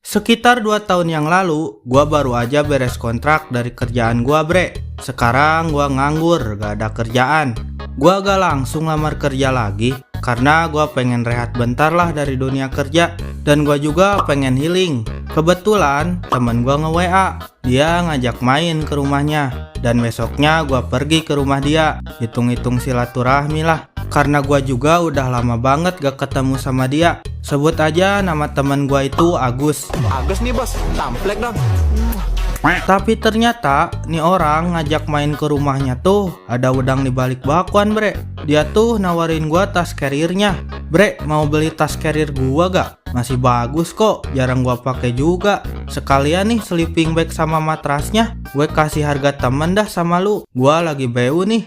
Sekitar 2 tahun yang lalu, gua baru aja beres kontrak dari kerjaan gua, bre. Sekarang gua nganggur, gak ada kerjaan. Gua gak langsung lamar kerja lagi, karena gua pengen rehat bentar lah dari dunia kerja. Dan gua juga pengen healing. Kebetulan temen gua nge-WA, dia ngajak main ke rumahnya. Dan besoknya gua pergi ke rumah dia, hitung-hitung silaturahmi lah. Karena gua juga udah lama banget gak ketemu sama dia. Sebut aja nama teman gua itu Agus. Agus nih bos, tamplek dong. Tapi ternyata nih orang ngajak main ke rumahnya tuh ada udang di balik bakwan, bre. Dia tuh nawarin gua tas carrier-nya. Bre, mau beli tas carrier gua gak? Masih bagus kok, jarang gua pakai juga. Sekalian nih sleeping bag sama matrasnya, gue kasih harga temen dah sama lu. Gua lagi BU nih.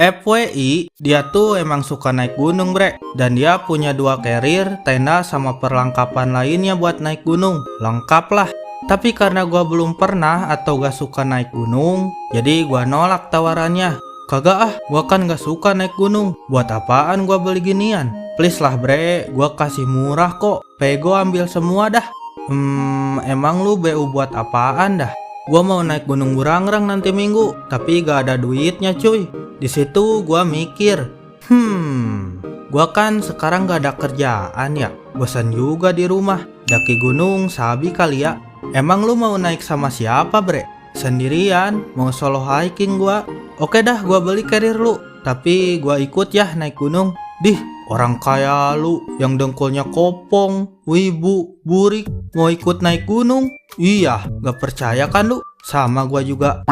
FWI, dia tuh emang suka naik gunung, bre. Dan dia punya 2 carrier, tenda sama perlengkapan lainnya buat naik gunung. Lengkap lah. Tapi karena gua belum pernah atau gak suka naik gunung, jadi gua nolak tawarannya. Kagak ah, gua kan gak suka naik gunung. Buat apaan gua beli ginian? Please lah bre, gua kasih murah kok. Pego ambil semua dah. Emang lu BU buat apaan dah? Gua mau naik gunung Burangrang nanti minggu, tapi gak ada duitnya cuy. Di situ gua mikir, gua kan sekarang gak ada kerjaan ya, bosan juga di rumah. Daki gunung sabi kali ya. Emang lu mau naik sama siapa bre? Sendirian, mau solo hiking gua. Oke dah, gua beli carrier lu, tapi gua ikut ya naik gunung. Dih, orang kaya lu yang dengkulnya kopong, wibu, burik, mau ikut naik gunung? Iya, gak percaya kan lu? Sama gua juga.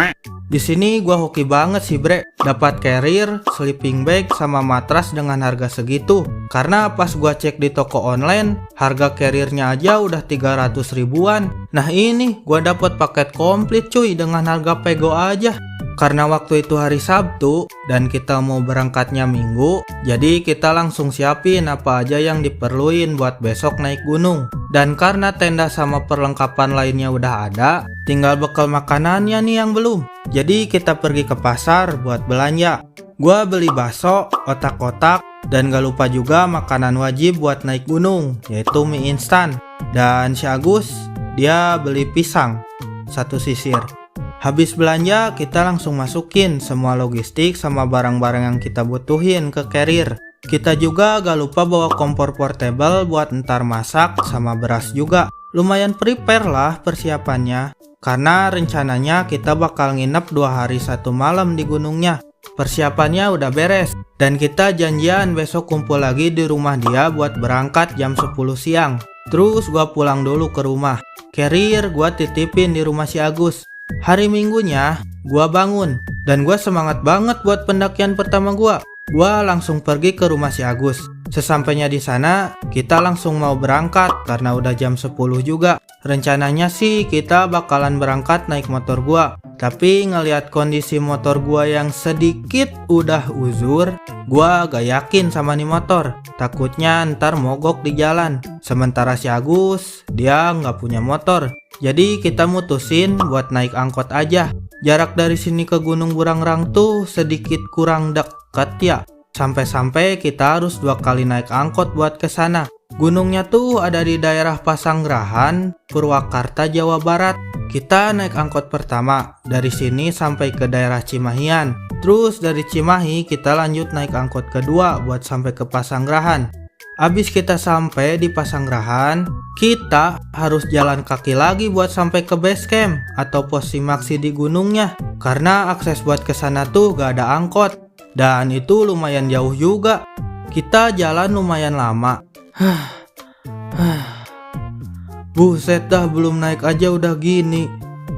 Di sini gua hoki banget sih bre, dapat carrier, sleeping bag, sama matras dengan harga segitu. Karena pas gua cek di toko online, harga carriernya aja udah 300 ribuan. Nah ini gua dapat paket komplit cuy dengan harga pego aja. Karena waktu itu hari Sabtu dan kita mau berangkatnya Minggu, jadi kita langsung siapin apa aja yang diperluin buat besok naik gunung. Dan karena tenda sama perlengkapan lainnya udah ada, tinggal bekal makanannya nih yang belum. Jadi kita pergi ke pasar buat belanja. Gua beli bakso, otak-otak, dan gak lupa juga makanan wajib buat naik gunung, yaitu mie instan. Dan si Agus, dia beli pisang, 1 sisir. Habis belanja, kita langsung masukin semua logistik sama barang-barang yang kita butuhin ke carrier. Kita juga gak lupa bawa kompor portable buat ntar masak sama beras juga. Lumayan prepare lah persiapannya, karena rencananya kita bakal nginep 2 hari 1 malam di gunungnya. Persiapannya udah beres, dan kita janjian besok kumpul lagi di rumah dia buat berangkat jam 10 siang. Terus gua pulang dulu ke rumah. Carrier gua titipin di rumah si Agus. Hari Minggunya, gua bangun dan gua semangat banget buat pendakian pertama gua. Gua langsung pergi ke rumah si Agus. Sesampainya di sana, kita langsung mau berangkat karena udah jam 10 juga. Rencananya sih kita bakalan berangkat naik motor gua. Tapi ngelihat kondisi motor gua yang sedikit udah uzur, gua gak yakin sama nih motor. Takutnya ntar mogok di jalan. Sementara si Agus, dia nggak punya motor. Jadi kita mutusin buat naik angkot aja. Jarak dari sini ke Gunung Burangrang tuh sedikit kurang dekat ya. Sampai-sampai kita harus 2 kali naik angkot buat ke sana. Gunungnya tuh ada di daerah Pasanggerahan, Purwakarta, Jawa Barat. Kita naik angkot pertama dari sini sampai ke daerah Cimahian. Terus dari Cimahi kita lanjut naik angkot kedua buat sampai ke Pasanggerahan. Abis kita sampai di Pasanggerahan, kita harus jalan kaki lagi buat sampai ke base camp atau pos simaksi di gunungnya. Karena akses buat ke sana tuh gak ada angkot. Dan itu lumayan jauh juga. Kita jalan lumayan lama. Buset dah, belum naik aja udah gini.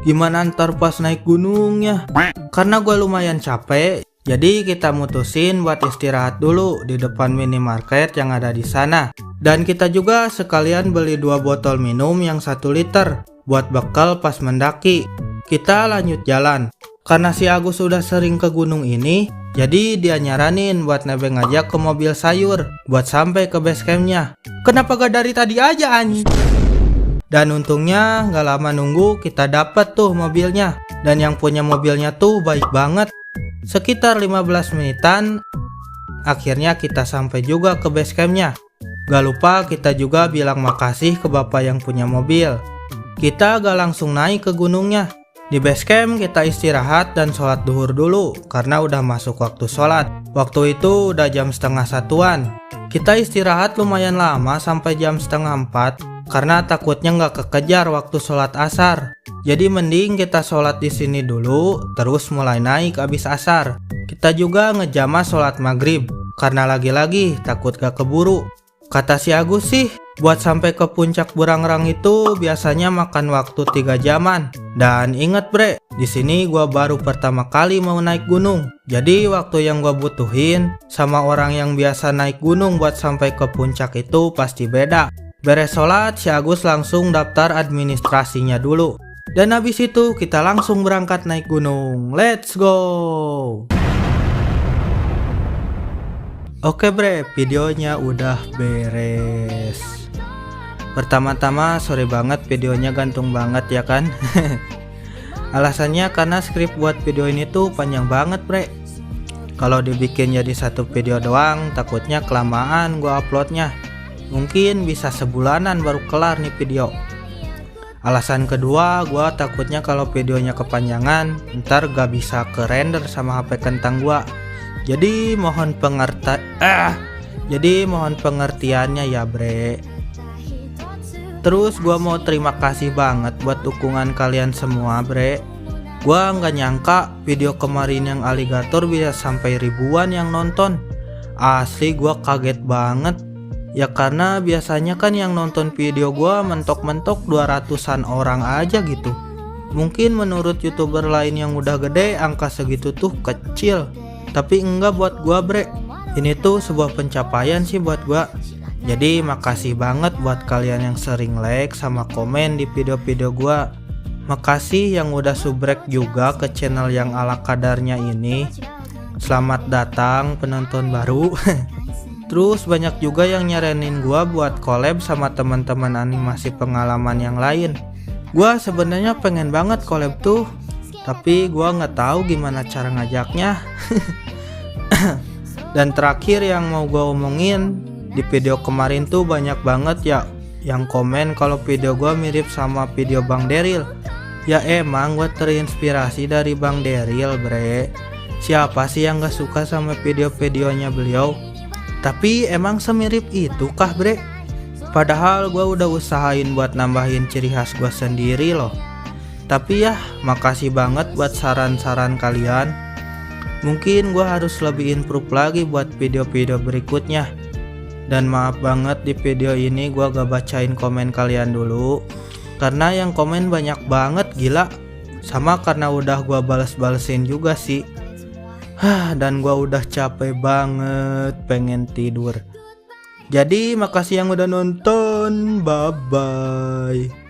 Gimana ntar pas naik gunungnya? Karena gue lumayan capek, jadi kita mutusin buat istirahat dulu di depan minimarket yang ada di sana. Dan kita juga sekalian beli 2 botol minum yang 1 liter buat bekal pas mendaki. Kita lanjut jalan. Karena si Agus sudah sering ke gunung ini, jadi dia nyaranin buat nebeng aja ke mobil sayur buat sampai ke base campnya. Kenapa gak dari tadi aja anjing? Dan untungnya gak lama nunggu kita dapet tuh mobilnya. Dan yang punya mobilnya tuh baik banget. Sekitar 15 menitan, akhirnya kita sampai juga ke base campnya. Gak lupa kita juga bilang makasih ke bapak yang punya mobil. kita gak langsung naik ke gunungnya. Di base camp kita istirahat dan sholat duhur dulu karena udah masuk waktu sholat. Waktu itu udah jam setengah satuan. Kita istirahat lumayan lama sampai jam setengah 4 karena takutnya nggak kekejar waktu sholat asar. Jadi mending kita sholat di sini dulu terus mulai naik abis asar. Kita juga ngejamah sholat maghrib karena lagi-lagi takut gak keburu. Kata si Agus sih, buat sampai ke puncak Burangrang itu biasanya makan waktu 3 jaman. Dan inget bre, di sini gua baru pertama kali mau naik gunung. Jadi waktu yang gua butuhin sama orang yang biasa naik gunung buat sampai ke puncak itu pasti beda. Beres sholat, si Agus langsung daftar administrasinya dulu. Dan habis itu kita langsung berangkat naik gunung. Let's go! Oke bre, videonya udah beres. Pertama-tama sorry banget videonya gantung banget ya kan. Alasannya karena skrip buat video ini tuh panjang banget bre. Kalau dibikin jadi satu video doang takutnya kelamaan gua uploadnya. Mungkin bisa sebulanan baru kelar nih video. Alasan kedua, gua takutnya kalau videonya kepanjangan ntar gak bisa ke render sama HP kentang gua. Jadi mohon pengertiannya ya bre. Terus gua mau terima kasih banget buat dukungan kalian semua bre. Gua nggak nyangka video kemarin yang aligator bisa sampai ribuan yang nonton. Asli gua kaget banget. Ya karena biasanya kan yang nonton video gua mentok-mentok 200-an orang aja gitu. Mungkin menurut youtuber lain yang udah gede angka segitu tuh kecil. Tapi enggak buat gua bre. Ini tuh sebuah pencapaian sih buat gua. Jadi makasih banget buat kalian yang sering like sama komen di video-video gua. Makasih yang udah subrek juga ke channel yang ala kadarnya ini. Selamat datang penonton baru. Terus banyak juga yang nyaranin gua buat collab sama teman-teman animasi pengalaman yang lain. Gua sebenarnya pengen banget collab tuh. Tapi gua nggak tahu gimana cara ngajaknya. Dan terakhir yang mau gua omongin, di video kemarin tuh banyak banget ya yang komen kalau video gua mirip sama video Bang Deril. Ya emang gua terinspirasi dari Bang Deril bre. Siapa sih yang gak suka sama video-videonya beliau? Tapi emang semirip itu kah bre? Padahal gua udah usahain buat nambahin ciri khas gua sendiri loh. Tapi ya makasih banget buat saran-saran kalian. Mungkin gue harus lebih improve lagi buat video-video berikutnya. Dan maaf banget di video ini gue gak bacain komen kalian dulu. Karena yang komen banyak banget gila. Sama karena udah gue bales-balesin juga sih. Dan gue udah capek banget pengen tidur. Jadi makasih yang udah nonton. Bye bye.